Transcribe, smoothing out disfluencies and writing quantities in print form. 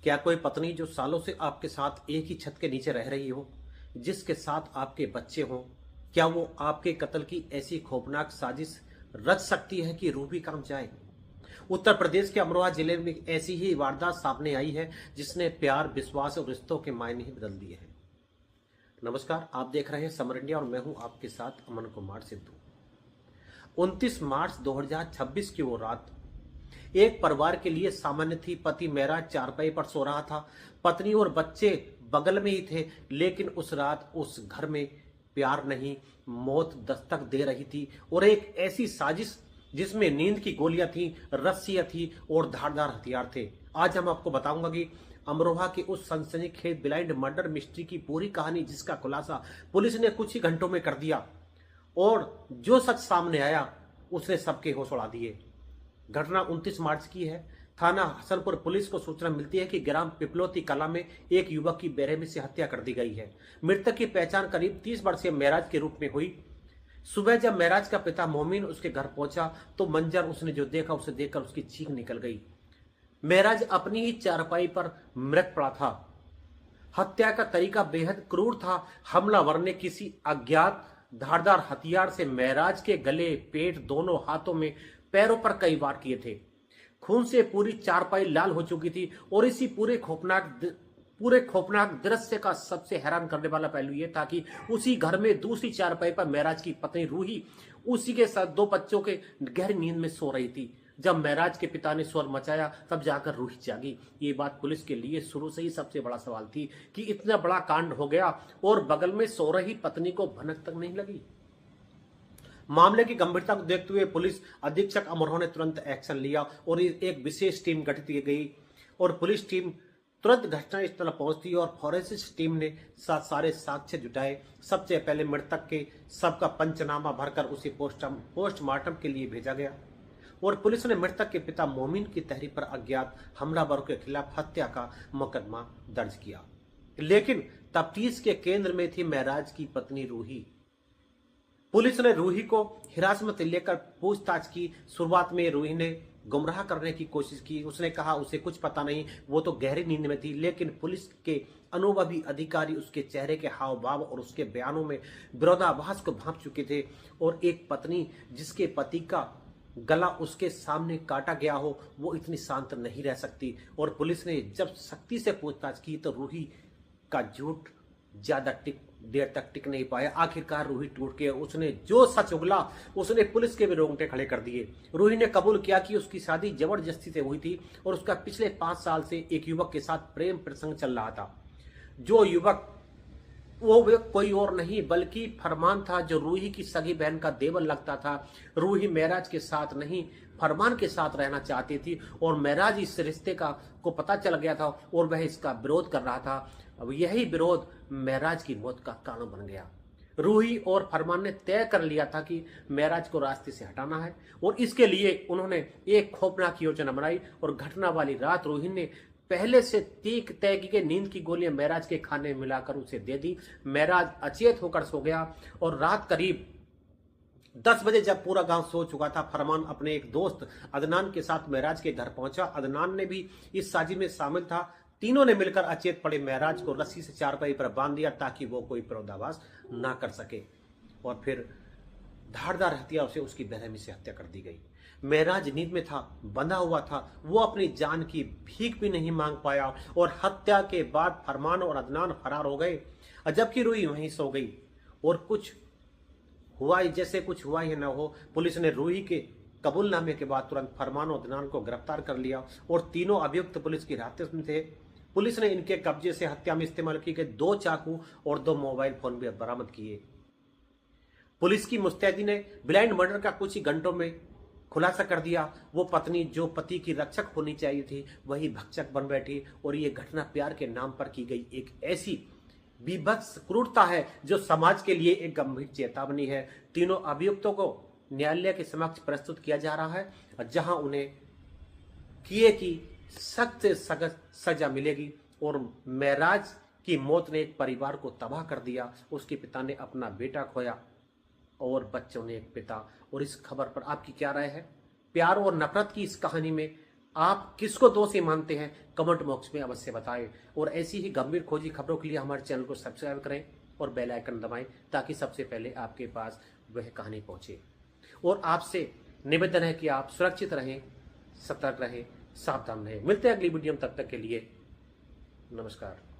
क्या कोई पत्नी जो सालों से आपके साथ एक ही छत के नीचे रह रही हो, जिसके साथ आपके बच्चे हों, क्या वो आपके कत्ल की ऐसी खौफनाक साजिश रच सकती है कि रूह भी कांप जाए? उत्तर प्रदेश के अमरोहा जिले में ऐसी ही वारदात सामने आई है, जिसने प्यार, विश्वास और रिश्तों के मायने ही बदल दिए हैं। नमस्कार, आप देख रहे हैं समर इंडिया और मैं हूं आपके साथ अमन कुमार सिद्धू। 29 मार्च 2026 की वो रात एक परिवार के लिए सामान्य थी। पति मेरा चारपाई पर सो रहा था, पत्नी और बच्चे बगल में ही थे, लेकिन उस रात उस घर में प्यार नहीं, मौत दस्तक दे रही थी। और एक ऐसी साजिश जिसमें नींद की गोलियां थी, रस्सियां थी और धारदार हथियार थे। आज हम आपको बताऊंगा कि अमरोहा के उस सनसनीखेज ब्लाइंड मर्डर मिस्ट्री की पूरी कहानी, जिसका खुलासा पुलिस ने कुछ ही घंटों में कर दिया और जो सच सामने आया उसने सबके होश उड़ा दिए। घटना 29 मार्च की है। थाना हसनपुर पुलिस को सूचना मिलती है कि ग्राम पिपलोती कला में एक युवक की बेरहमी से हत्या कर दी गई है। मृतक की पहचान करीब 30 वर्षीय महराज के रूप में हुई। सुबह जब महराज का पिता मोमिन उसके घर पहुंचा तो मंजर उसने जो देखा, उसे देखकर उसकी चीख निकल गई। महराज अपनी ही चारपाई पर मृत पड़ा था। हत्या का तरीका बेहद क्रूर था। हमलावर ने किसी अज्ञात धारदार हथियार से महराज के गले, पेट, दोनों हाथों में, पैरों पर कई वार किए थे। खून से पूरी चारपाई लाल हो चुकी थी। और इसी पूरे खौफनाक दृश्य का सबसे हैरान करने वाला पहलू यह था कि उसी घर में दूसरी चारपाई पर महराज की पत्नी रूही उसी के साथ दो बच्चों के गहरी नींद में सो रही थी। जब महराज के पिता ने स्वर मचाया तब जाकर रूही जागी। ये बात पुलिस के लिए शुरू से ही सबसे बड़ा सवाल थी कि इतना बड़ा कांड हो गया और बगल में सो रही पत्नी को भनक तक नहीं लगी। मामले की गंभीरता को देखते हुए पुलिस अधीक्षक अमरोहा ने तुरंत एक्शन लिया और एक विशेष टीम गठित की गई और पुलिस टीम तुरंत घटनास्थल पहुंचती और फॉरेंसिक टीम ने सारे साक्ष्य जुटाए। सबसे पहले मृतक के शव का पंचनामा भरकर उसे पोस्टमार्टम के लिए भेजा गया और पुलिस ने मृतक के पिता मोमिन की तहरीर पर अज्ञात हमलावरों के खिलाफ हत्या का मुकदमा दर्ज किया। लेकिन तफ्तीश के केंद्र में थी महराज की पत्नी रूही। पुलिस ने रूही को हिरासत में लेकर पूछताछ की। शुरुआत में रूही ने गुमराह करने की कोशिश की। उसने कहा उसे कुछ पता नहीं, वो तो गहरी नींद में थी। लेकिन पुलिस के अनुभवी अधिकारी उसके चेहरे के हाव भाव और उसके बयानों में विरोधाभास को भांप चुके थे। और एक पत्नी जिसके पति का गला उसके सामने काटा गया हो, वो इतनी शांत नहीं रह सकती। और पुलिस ने जब सख्ती से पूछताछ की तो रूही का झूठ ज्यादा देर तक टिक नहीं पाया। आखिरकार रूही टूट के उसने जो सच उगला, उसने पुलिस के भी रोंगटे खड़े कर दिए। रूही ने कबूल किया कि उसकी शादी जबरदस्ती से हुई थी और उसका पिछले 5 साल से एक युवक के साथ प्रेम प्रसंग चल रहा था। जो युवक वो कोई और नहीं बल्कि फरमान था, जो रूही की सगी बहन का देवर लगता था। रूही महराज के साथ नहीं, फरमान के साथ रहना चाहती थी और महराज इस रिश्ते को पता चल गया था और वह इसका विरोध कर रहा था। अब यही विरोध महराज की मौत का कारण बन गया। रूही और फरमान ने तय कर लिया था कि महराज को रास्ते से हटाना है और इसके लिए उन्होंने एक खौफनाक योजना बनाई। और घटना वाली रात रूही ने पहले से तय की नींद की गोलियां महराज के खाने में मिलाकर उसे दे दी। महराज अचेत होकर सो गया और रात करीब 10 बजे जब पूरा गांव सो चुका था, फरमान अपने एक दोस्त अदनान के साथ महराज के घर पहुंचा। अदनान ने भी इस साजिश में शामिल था। तीनों ने मिलकर अचेत पड़े महराज को रस्सी से चारपाई पर बांध दिया ताकि वो कोई विरोधाभास ना कर सके और फिर धारदार हथियार से उसकी बेरहमी से हत्या कर दी गई। महराज नींद में था, बंधा हुआ था, वो अपनी जान की भीख भी नहीं मांग पाया और हत्या के बाद फरमान और अदनान फरार हो गए, जबकि रूही वहीं सो गई। और कुछ हुआ जैसे कुछ हुआ ही ना हो। पुलिस ने रूही के कबूलनामे के बाद तुरंत फरमान और अदनान को गिरफ्तार कर लिया और तीनों अभियुक्त पुलिस की हिरासत में थे। पुलिस ने इनके कब्जे से हत्या में इस्तेमाल किए गए 2 चाकू और 2 मोबाइल फोन भी बरामद किए। पुलिस की मुस्तैदी ने ब्लाइंड मर्डर का कुछ ही घंटों में खुलासा कर दिया। वो पत्नी जो पति की रक्षक होनी चाहिए थी, वही भक्षक बन बैठी। और ये घटना प्यार के नाम पर की गई एक ऐसी बीभत्स क्रूरता है जो समाज के लिए एक गंभीर चेतावनी है। तीनों अभियुक्तों को न्यायालय के समक्ष प्रस्तुत किया जा रहा है, जहां उन्हें किए की सख्त से सख्त सजा मिलेगी। और महराज की मौत ने एक परिवार को तबाह कर दिया। उसके पिता ने अपना बेटा खोया और बच्चों ने एक पिता। और इस खबर पर आपकी क्या राय है? प्यार और नफरत की इस कहानी में आप किसको दोषी मानते हैं कमेंट बॉक्स में अवश्य बताएं। और ऐसी ही गंभीर खोजी खबरों के लिए हमारे चैनल को सब्सक्राइब करें और बेल आइकन दबाएं ताकि सबसे पहले आपके पास वह कहानी पहुंचे। और आपसे निवेदन है कि आप सुरक्षित रहें, सतर्क रहें, सावधान रहें। मिलते हैं अगली वीडियो में, तब तक के लिए नमस्कार।